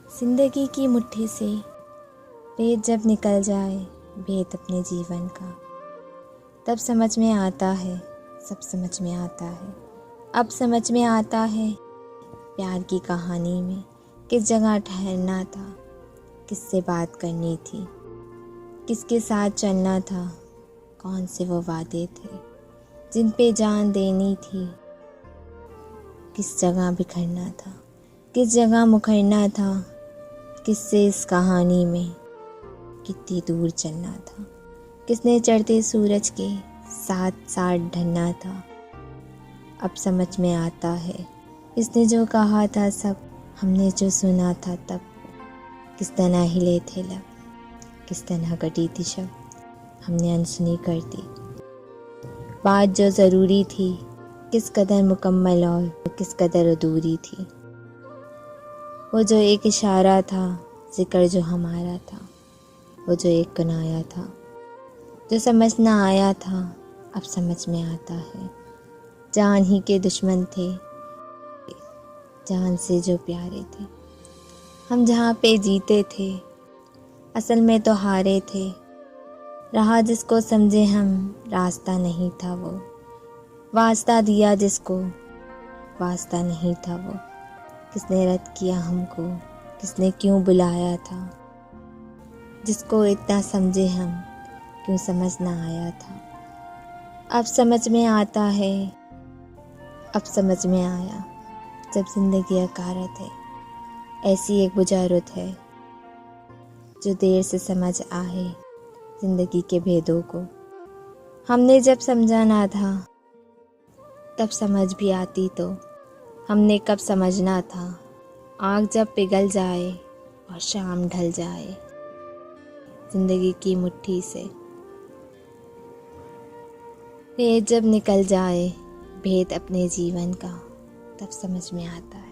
जिंदगी की मुट्ठी से रेत जब निकल जाए भेद अपने जीवन का, तब समझ में आता है, सब समझ में आता है। अब समझ में आता है प्यार की कहानी में किस जगह ठहरना था, किससे बात करनी थी, किसके साथ चलना था, कौन से वो वादे थे जिन पे जान देनी थी, किस जगह बिखरना था, किस जगह मुखरना था, किससे इस कहानी में कितनी दूर चलना था, किसने चढ़ते सूरज के साथ साथ ढलना था। अब समझ में आता है इसने जो कहा था सब, हमने जो सुना था तब, किस तरह हिले थे लब, किस तरह कटी थी शब, हमने अनसुनी कर दी बात जो ज़रूरी थी, किस कदर मुकम्मल और किस कदर अधूरी थी। वो जो एक इशारा था, जिक्र जो हमारा था, वो जो एक कनाया था, जो समझ ना आया था, अब समझ में आता है। जान ही के दुश्मन थे, जान से जो प्यारे थे, हम जहाँ पे जीते थे असल में तो हारे थे। राह जिसको समझे हम रास्ता नहीं था वो, वास्ता दिया जिसको वास्ता नहीं था वो। किसने रद्द किया हमको, किसने क्यों बुलाया था, जिसको इतना समझे हम क्यों समझ ना आया था। अब समझ में आता है, अब समझ में आया जब जिंदगी अकारत है, ऐसी एक बुझारत है जो देर से समझ आए जिंदगी के भेदों को। हमने जब समझा ना था तब समझ भी आती तो, हमने कब समझना था आग जब पिघल जाए और शाम ढल जाए जिंदगी की मुट्ठी से। रेत जब निकल जाए भेद अपने जीवन का, तब समझ में आता है।